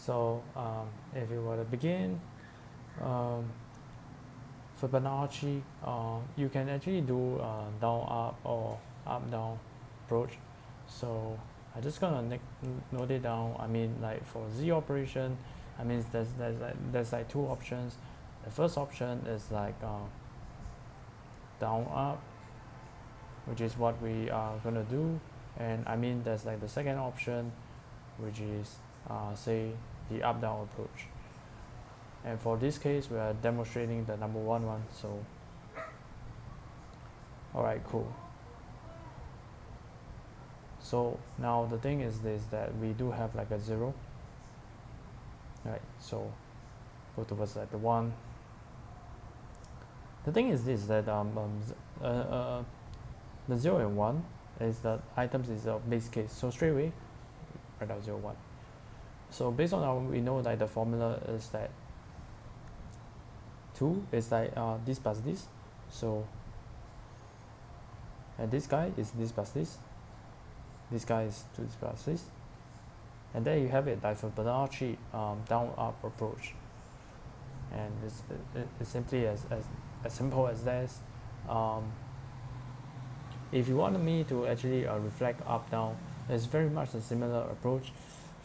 So if you were to begin um, Fibonacci, you can actually do down up or up down approach. So I'm just gonna note it down. I mean, like for Z operation, I mean there's like two options. The first option is like down up, which is what we are gonna do, and I mean there's like the second option, which is say the up down approach. And for this case, we are demonstrating the number one. So, all right, cool. So now the thing is this, that we do have like a 0, right? So go towards like the 1. The thing is this, that the 0 and 1 is the items is a base case. So straight away, write out 0, 1. So based on our, we know that the formula is that 2 is like this plus this. So, and this guy is this plus this. This guy is 2 plus this. And there you have it, like Fibonacci down up approach. And it's simply as simple as this. If you wanted me to actually reflect up down, it's very much a similar approach.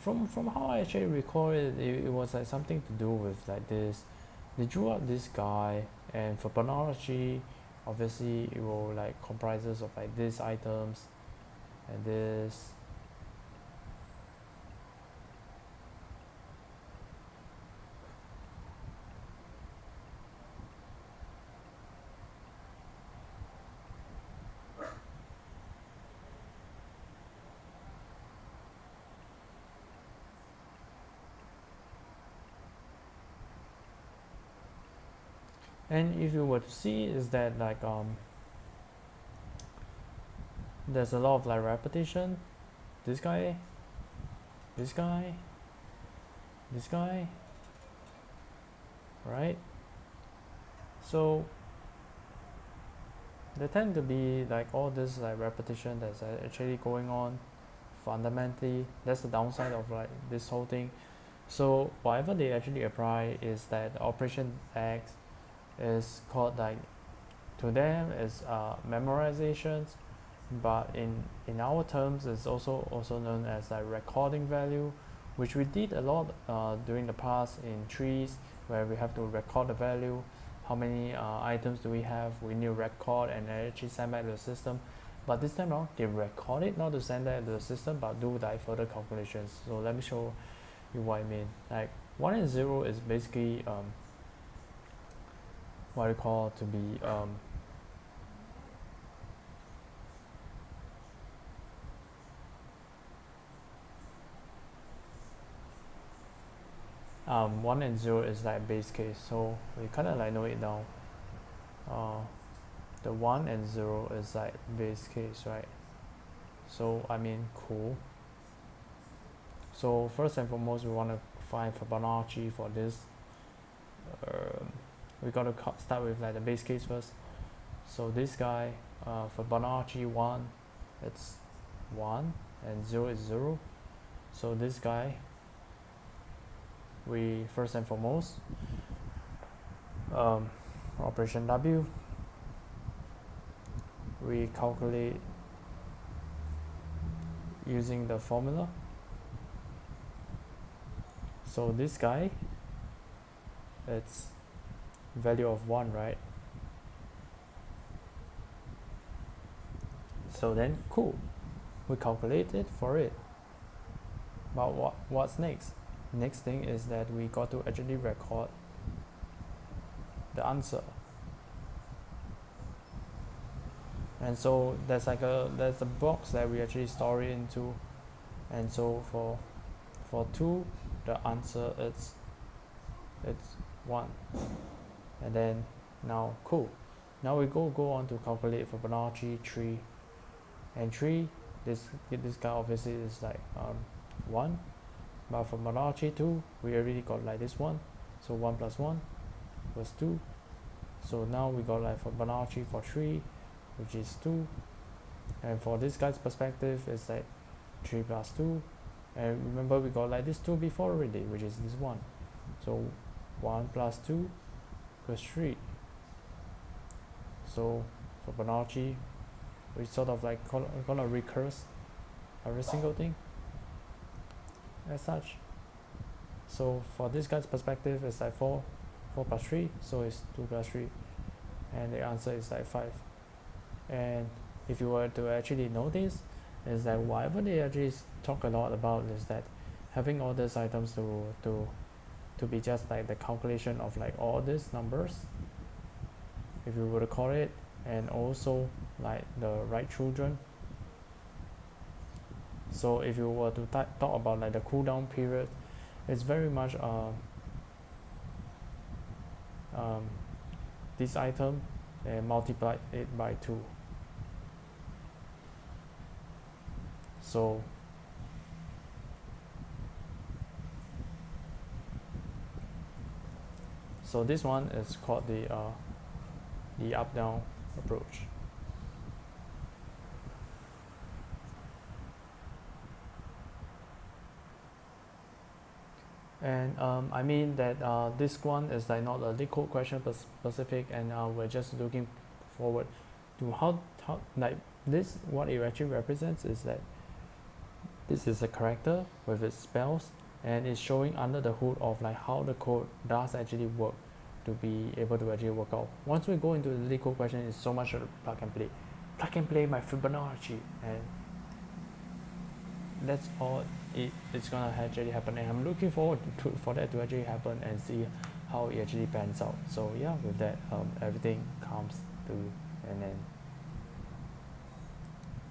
From how I actually recall it, it was like something to do with like this. They drew out this guy, and for Fibonacci, obviously it will like comprises of like these items and this. And if you were to see, is that like there's a lot of like repetition. This guy, this guy, this guy, right? So there tend to be like all this like repetition that's actually going on fundamentally. That's the downside of like this whole thing. So whatever they actually apply is that operation X is called like, to them is memorizations, but in our terms it's also known as like recording value, which we did a lot during the past in trees, where we have to record the value. How many items do we have? We need to record and actually send back to the system. But this time around, they record it not to send that to the system, but do like further calculations. So let me show you what I mean. Like 1 and 0 is basically what I call to be 1 and 0 is like base case, so we kind of like know it now. The 1 and 0 is like base case, right? So I mean, cool. So first and foremost, we want to find Fibonacci for this. We got to start with like the base case first. So this guy, Fibonacci 1, it's 1, and 0 is 0. So this guy, we first and foremost, operation W, we calculate using the formula. So this guy, it's value of 1, right? So then cool, we calculate it for it. But what's next? Next thing is that we got to actually record the answer. And so there's a box that we actually store it into. And so for 2, the answer it's 1. And then now cool. Now we go on to calculate Fibonacci 3. And 3, this guy obviously is like 1. But for Fibonacci 2, we already got like this one. So 1 plus 1 was 2. So now we got like Fibonacci for 3, which is 2. And for this guy's perspective, it's like 3 plus 2, And remember, we got like this 2 before already, which is this 1. So 1 plus 2 equals 3. So Fibonacci, we sort of like gonna recurse every single thing as such. So for this guy's perspective, it's like 4 plus 3, so it's 2 plus 3, and the answer is like 5. And if you were to actually notice, is that whatever they actually talk a lot about is that having all these items to be just like the calculation of like all these numbers, if you were to call it, and also like the right children. So if you were to talk about like the cooldown period, it's very much this item and multiply it by 2. So this one is called the up-down approach. And I mean that this one is like not a LeetCode question specific, and we're just looking forward to how like this, what it actually represents is that this is a character with its spells, and it's showing under the hood of like how the code does actually work to be able to actually work out. Once we go into the LeetCode question, it's so much of plug and play my Fibonacci, and that's all it's gonna actually happen, and I'm looking forward for that to actually happen and see how it actually pans out. So yeah, with that, everything comes to an end.